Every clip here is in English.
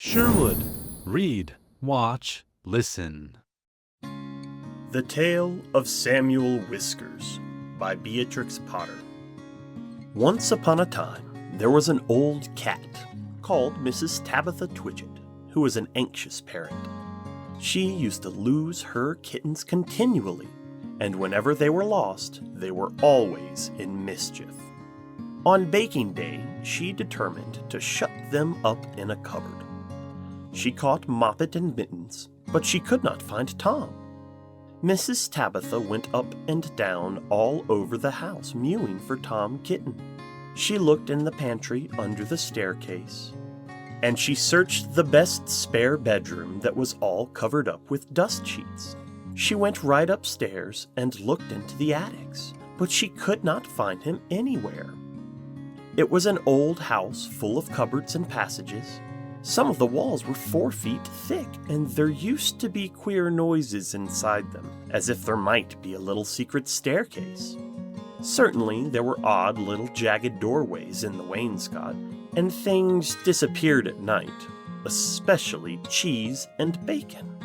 Sherwood. Read, watch, listen. The Tale of Samuel Whiskers by Beatrix Potter. Once upon a time, there was an old cat called Mrs. Tabitha Twitchit, who was an anxious parent. She used to lose her kittens continually, and whenever they were lost, they were always in mischief. On baking day, she determined to shut them up in a cupboard. She caught Moppet and Mittens, but she could not find Tom. Mrs. Tabitha went up and down all over the house, mewing for Tom Kitten. She looked in the pantry under the staircase, and she searched the best spare bedroom that was all covered up with dust sheets. She went right upstairs and looked into the attics, but she could not find him anywhere. It was an old house full of cupboards and passages. Some of the walls were 4 feet thick, and there used to be queer noises inside them, as if there might be a little secret staircase. Certainly, there were odd little jagged doorways in the wainscot, and things disappeared at night, especially cheese and bacon.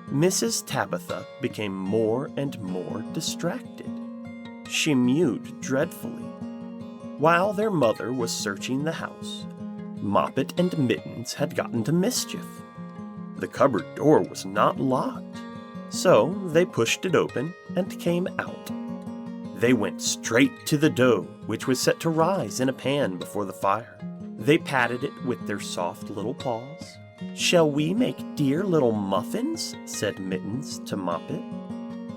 Mrs. Tabitha became more and more distracted. She mewed dreadfully. While their mother was searching the house, Moppet and Mittens had gotten to mischief. The cupboard door was not locked, so they pushed it open and came out. They went straight to the dough, which was set to rise in a pan before the fire. They patted it with their soft little paws. "Shall we make dear little muffins?" said Mittens to Moppet.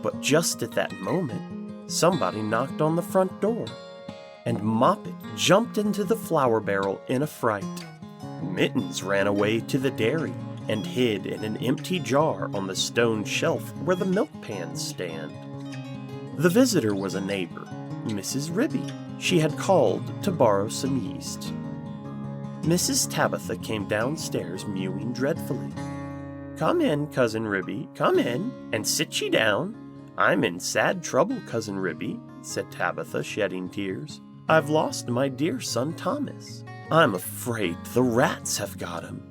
But just at that moment, somebody knocked on the front door, and Moppet jumped into the flour barrel in a fright. Mittens ran away to the dairy and hid in an empty jar on the stone shelf where the milk pans stand. The visitor was a neighbor, Mrs. Ribby. She had called to borrow some yeast. Mrs. Tabitha came downstairs mewing dreadfully. "Come in, Cousin Ribby, come in, and sit ye down. I'm in sad trouble, Cousin Ribby," said Tabitha, shedding tears. "I've lost my dear son Thomas. I'm afraid the rats have got him."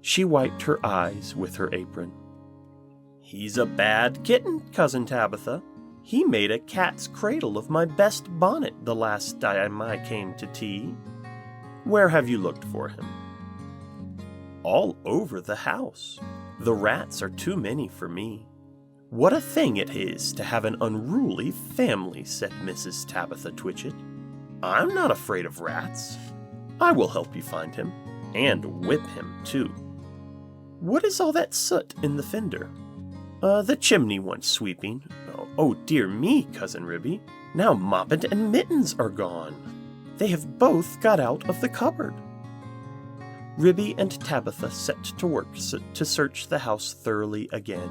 She wiped her eyes with her apron. "He's a bad kitten, Cousin Tabitha. He made a cat's cradle of my best bonnet the last time I came to tea." "Where have you looked for him?" "All over the house. The rats are too many for me." "What a thing it is to have an unruly family," said Mrs. Tabitha Twitchit. "I'm not afraid of rats. I will help you find him, and whip him, too." "What is all that soot in the fender?" The chimney wants sweeping." Oh dear me, Cousin Ribby. Now Moppet and Mittens are gone. They have both got out of the cupboard." Ribby and Tabitha set to work to search the house thoroughly again.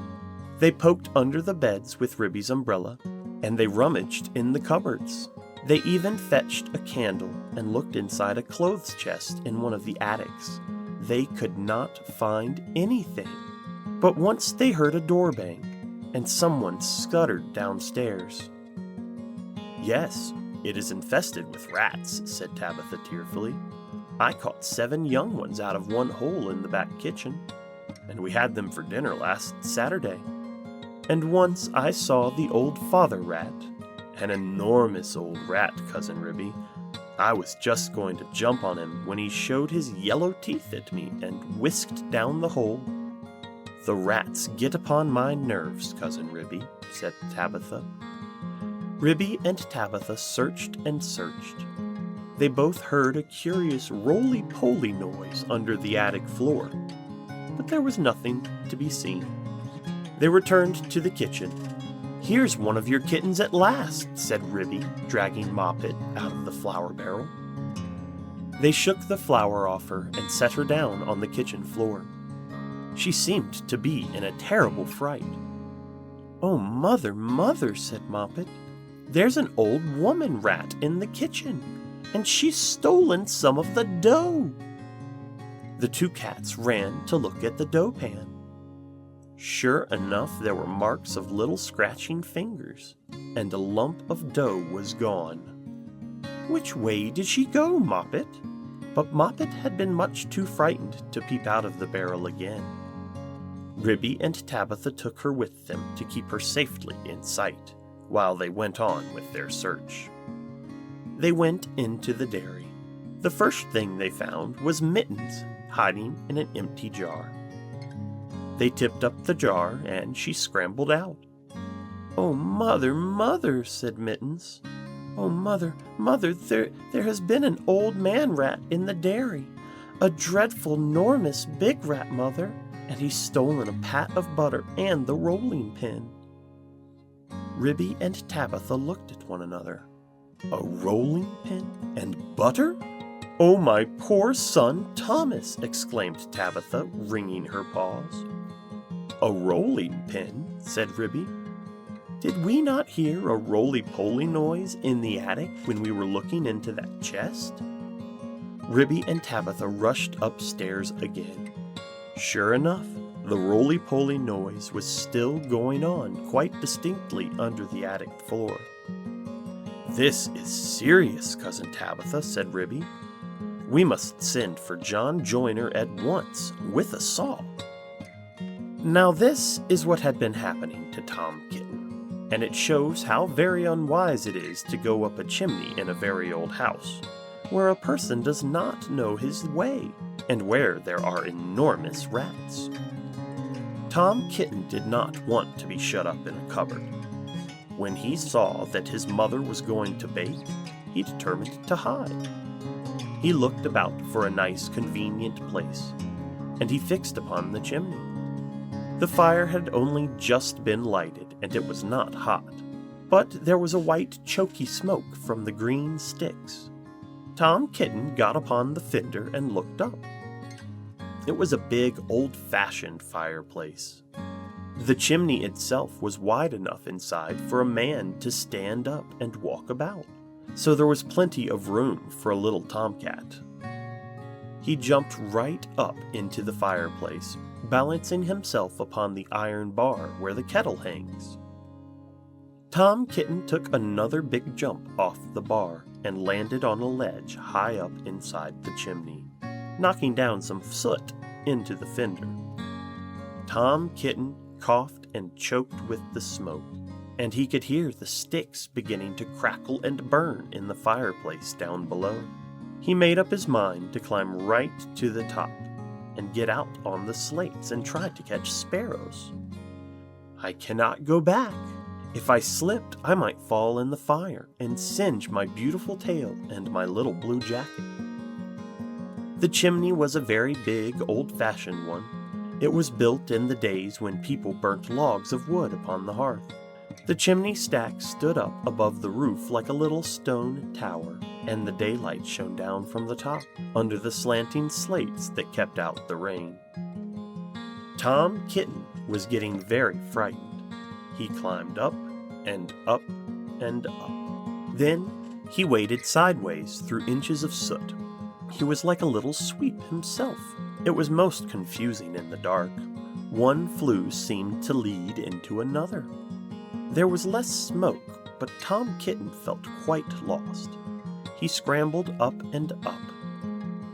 They poked under the beds with Ribby's umbrella, and they rummaged in the cupboards. They even fetched a candle and looked inside a clothes chest in one of the attics. They could not find anything. But once they heard a door bang, and someone scuttered downstairs. "Yes, it is infested with rats," said Tabitha tearfully. "I caught 7 young ones out of one hole in the back kitchen, and we had them for dinner last Saturday. And once I saw the old father rat, an enormous old rat, Cousin Ribby. I was just going to jump on him when he showed his yellow teeth at me and whisked down the hole." "The rats get upon my nerves, Cousin Ribby," said Tabitha. Ribby and Tabitha searched and searched. They both heard a curious roly-poly noise under the attic floor, but there was nothing to be seen. They returned to the kitchen. "Here's one of your kittens at last," said Ribby, dragging Moppet out of the flour barrel. They shook the flour off her and set her down on the kitchen floor. She seemed to be in a terrible fright. "Oh, Mother, Mother," said Moppet, "there's an old woman rat in the kitchen, and she's stolen some of the dough." The 2 cats ran to look at the dough pan. Sure enough, there were marks of little scratching fingers, and a lump of dough was gone. "Which way did she go, Moppet?" but Moppet had been much too frightened to peep out of the barrel again. Ribby and Tabitha took her with them to keep her safely in sight, while they went on with their search. They went into the dairy. The first thing they found was Mittens, hiding in an empty jar. They tipped up the jar, and she scrambled out. "Oh, Mother, Mother," said Mittens. "Oh, Mother, Mother, there has been an old man rat in the dairy. A dreadful, 'normous big rat, Mother, and he's stolen a pat of butter and the rolling pin." Ribby and Tabitha looked at one another. A rolling pin and butter? "Oh, my poor son Thomas!" exclaimed Tabitha, wringing her paws. "A rolling pin?" said Ribby. "Did we not hear a roly-poly noise in the attic when we were looking into that chest?" Ribby and Tabitha rushed upstairs again. Sure enough, the roly-poly noise was still going on quite distinctly under the attic floor. "This is serious, Cousin Tabitha," said Ribby. "We must send for John Joyner at once, with a saw." Now this is what had been happening to Tom Kitten, and it shows how very unwise it is to go up a chimney in a very old house, where a person does not know his way, and where there are enormous rats. Tom Kitten did not want to be shut up in a cupboard. When he saw that his mother was going to bake, he determined to hide. He looked about for a nice, convenient place, and he fixed upon the chimney. The fire had only just been lighted, and it was not hot, but there was a white, choky smoke from the green sticks. Tom Kitten got upon the fender and looked up. It was a big, old-fashioned fireplace. The chimney itself was wide enough inside for a man to stand up and walk about, so there was plenty of room for a little tomcat. He jumped right up into the fireplace, balancing himself upon the iron bar where the kettle hangs. Tom Kitten took another big jump off the bar and landed on a ledge high up inside the chimney, knocking down some soot into the fender. Tom Kitten coughed and choked with the smoke, and he could hear the sticks beginning to crackle and burn in the fireplace down below. He made up his mind to climb right to the top and get out on the slates and try to catch sparrows. "I cannot go back. If I slipped, I might fall in the fire and singe my beautiful tail and my little blue jacket." The chimney was a very big, old-fashioned one. It was built in the days when people burnt logs of wood upon the hearth. The chimney stack stood up above the roof like a little stone tower, and the daylight shone down from the top, under the slanting slates that kept out the rain. Tom Kitten was getting very frightened. He climbed up and up and up. Then he waded sideways through inches of soot. He was like a little sweep himself. It was most confusing in the dark. One flue seemed to lead into another. There was less smoke, but Tom Kitten felt quite lost. He scrambled up and up.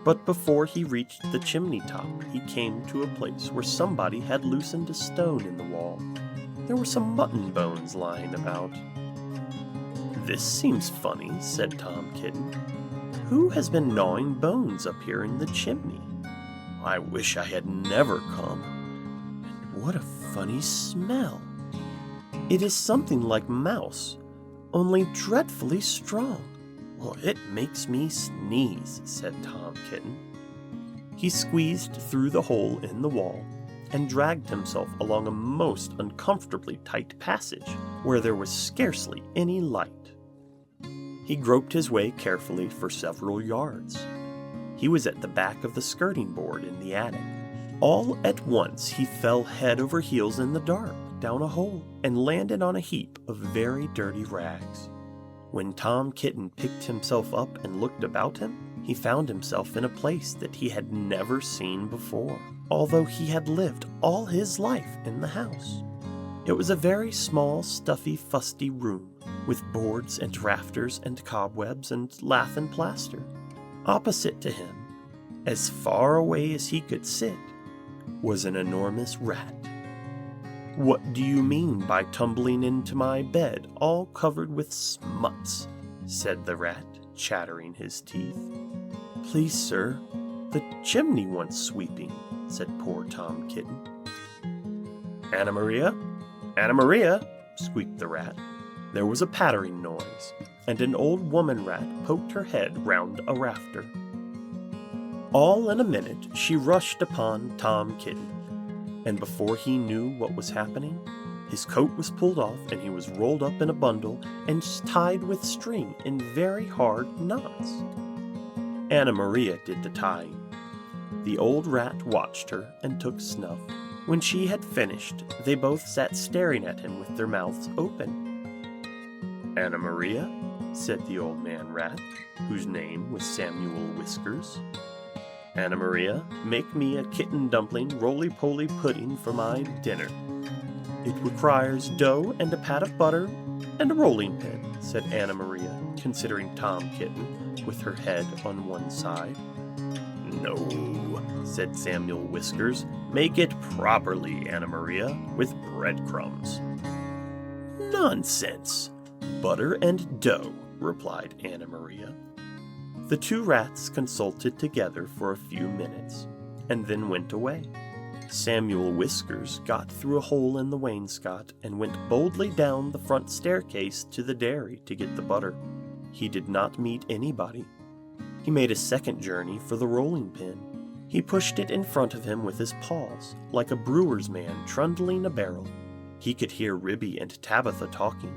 But before he reached the chimney top, he came to a place where somebody had loosened a stone in the wall. There were some mutton bones lying about. "This seems funny," said Tom Kitten. "Who has been gnawing bones up here in the chimney? I wish I had never come. And what a funny smell! It is something like mouse, only dreadfully strong. Well, it makes me sneeze," said Tom Kitten. He squeezed through the hole in the wall and dragged himself along a most uncomfortably tight passage where there was scarcely any light. He groped his way carefully for several yards. He was at the back of the skirting board in the attic. All at once he fell head over heels in the dark down a hole and landed on a heap of very dirty rags. When Tom Kitten picked himself up and looked about him, he found himself in a place that he had never seen before, although he had lived all his life in the house. It was a very small, stuffy, fusty room, with boards and rafters and cobwebs and lath and plaster. Opposite to him, As far away as he could sit was an enormous rat. "What do you mean by tumbling into my bed all covered with smuts?" said the rat, chattering his teeth. "Please, sir, the chimney wants sweeping," said poor Tom Kitten. "Anna Maria? Anna Maria!" squeaked the rat. There was a pattering noise, and an old woman rat poked her head round a rafter. All in a minute she rushed upon Tom Kitten, and before he knew what was happening, his coat was pulled off and he was rolled up in a bundle and tied with string in very hard knots. Anna Maria did the tying. The old rat watched her and took snuff. When she had finished, they both sat staring at him with their mouths open. "Anna Maria," said the old man rat, whose name was Samuel Whiskers, "Anna Maria, make me a kitten dumpling roly-poly pudding for my dinner." "It requires dough and a pat of butter and a rolling pin," said Anna Maria, considering Tom Kitten, with her head on one side. "No," said Samuel Whiskers, "make it properly, Anna Maria, with breadcrumbs." "Nonsense! Butter and dough," replied Anna Maria. The two rats consulted together for a few minutes, and then went away. Samuel Whiskers got through a hole in the wainscot and went boldly down the front staircase to the dairy to get the butter. He did not meet anybody. He made a second journey for the rolling pin. He pushed it in front of him with his paws, like a brewer's man trundling a barrel. He could hear Ribby and Tabitha talking,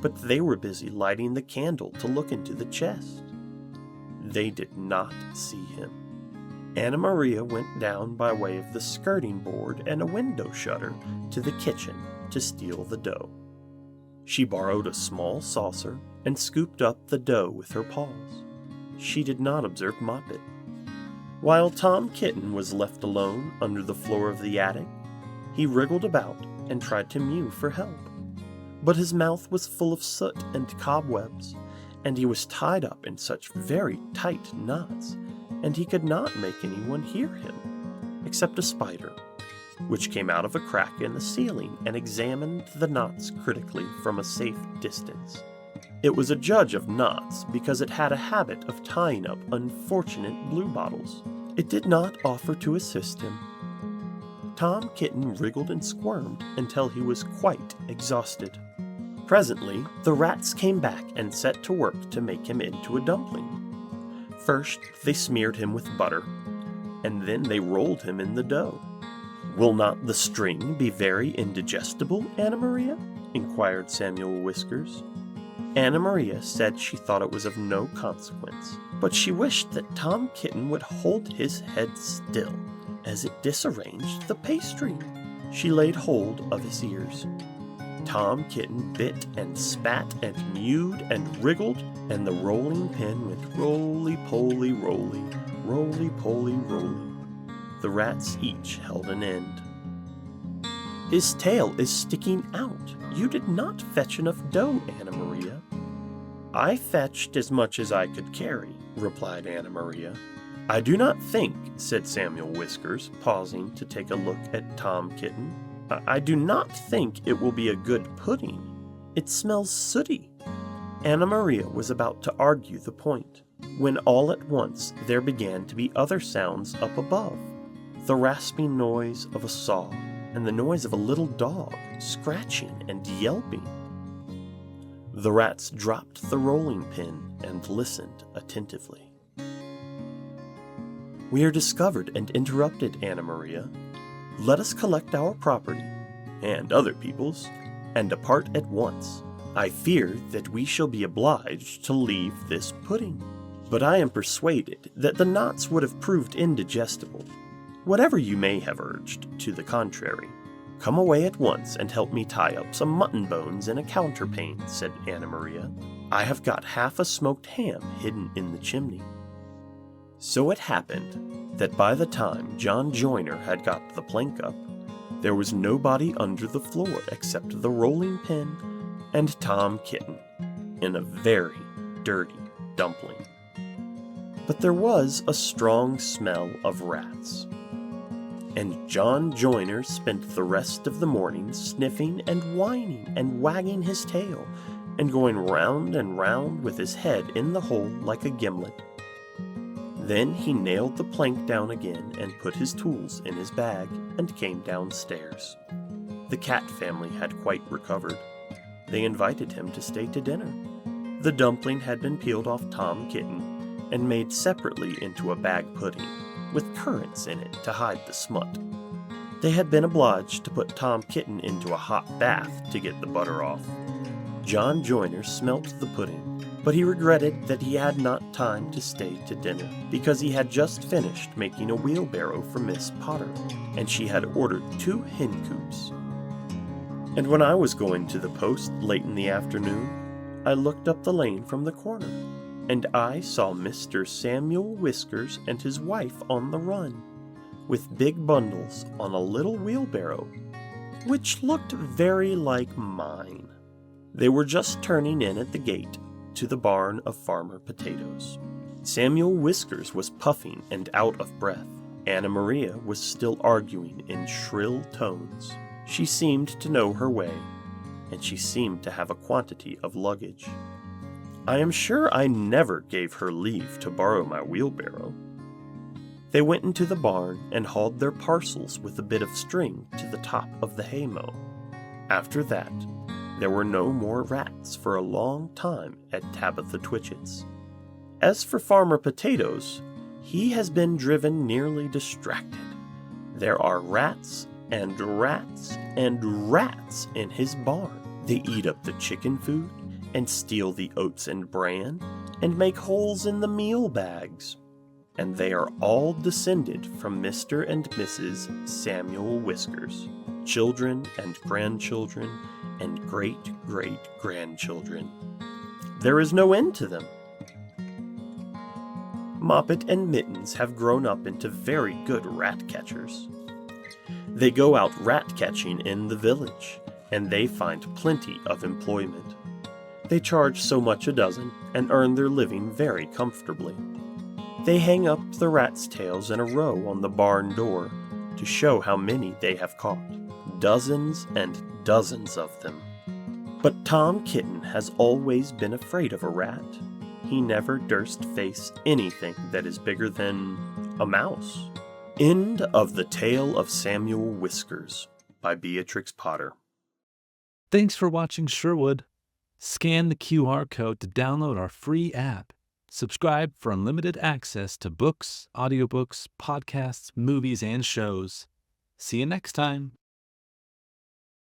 but they were busy lighting the candle to look into the chest. They did not see him. Anna Maria went down by way of the skirting board and a window shutter to the kitchen to steal the dough. She borrowed a small saucer and scooped up the dough with her paws. She did not observe Moppet. While Tom Kitten was left alone under the floor of the attic, he wriggled about and tried to mew for help. But his mouth was full of soot and cobwebs, and he was tied up in such very tight knots, and he could not make anyone hear him, except a spider, which came out of a crack in the ceiling and examined the knots critically from a safe distance. It was a judge of knots because it had a habit of tying up unfortunate bluebottles. It did not offer to assist him. Tom Kitten wriggled and squirmed until he was quite exhausted. Presently, the rats came back and set to work to make him into a dumpling. First, they smeared him with butter, and then they rolled him in the dough. "Will not the string be very indigestible, Anna Maria?" inquired Samuel Whiskers. Anna Maria said she thought it was of no consequence, but she wished that Tom Kitten would hold his head still, as it disarranged the pastry. She laid hold of his ears. Tom Kitten bit and spat and mewed and wriggled, and the rolling pin went roly-poly roly, roly-poly roly. The rats each held an end. "His tail is sticking out. You did not fetch enough dough, Anna Maria." "I fetched as much as I could carry," replied Anna Maria. "I do not think," said Samuel Whiskers, pausing to take a look at Tom Kitten, "I do not think it will be a good pudding. It smells sooty." Anna Maria was about to argue the point, when all at once there began to be other sounds up above, the rasping noise of a saw, and the noise of a little dog scratching and yelping. The rats dropped the rolling pin and listened attentively. "We are discovered and interrupted, Anna Maria. Let us collect our property, and other people's, and depart at once. I fear that we shall be obliged to leave this pudding, but I am persuaded that the knots would have proved indigestible. Whatever you may have urged to the contrary, come away at once and help me tie up some mutton bones in a counterpane," said Anna Maria. "I have got half a smoked ham hidden in the chimney." So it happened that by the time John Joyner had got the plank up, there was nobody under the floor except the rolling pin and Tom Kitten, in a very dirty dumpling. but there was a strong smell of rats. And John Joyner spent the rest of the morning sniffing and whining and wagging his tail and going round and round with his head in the hole like a gimlet. Then he nailed the plank down again and put his tools in his bag and came downstairs. The cat family had quite recovered. They invited him to stay to dinner. The dumpling had been peeled off Tom Kitten and made separately into a bag pudding, with currants in it to hide the smut. They had been obliged to put Tom Kitten into a hot bath to get the butter off. John Joyner smelt the pudding, but he regretted that he had not time to stay to dinner, because he had just finished making a wheelbarrow for Miss Potter, and she had ordered 2 hen coops. And when I was going to the post late in the afternoon, I looked up the lane from the corner, and I saw Mr. Samuel Whiskers and his wife on the run, with big bundles on a little wheelbarrow, which looked very like mine. They were just turning in at the gate to the barn of Farmer Potatoes. Samuel Whiskers was puffing and out of breath. Anna Maria was still arguing in shrill tones. She seemed to know her way, and she seemed to have a quantity of luggage. I am sure I never gave her leave to borrow my wheelbarrow. They went into the barn and hauled their parcels with a bit of string to the top of the haymow. After that, there were no more rats for a long time at Tabitha Twitchit's. As for Farmer Potatoes, he has been driven nearly distracted. There are rats and rats and rats in his barn. They eat up the chicken food and steal the oats and bran and make holes in the meal bags. And they are all descended from Mr. and Mrs. Samuel Whiskers, children and grandchildren and great-great-grandchildren. There is no end to them. Moppet and Mittens have grown up into very good rat catchers. They go out rat catching in the village, and they find plenty of employment. They charge so much a dozen and earn their living very comfortably. They hang up the rats' tails in a row on the barn door to show how many they have caught. Dozens and dozens of them. But Tom Kitten has always been afraid of a rat. He never durst face anything that is bigger than a mouse. End of the Tale of Samuel Whiskers by Beatrix Potter. Thanks for watching Sherwood. Scan the QR code to download our free app. Subscribe for unlimited access to books, audiobooks, podcasts, movies, and shows. See you next time.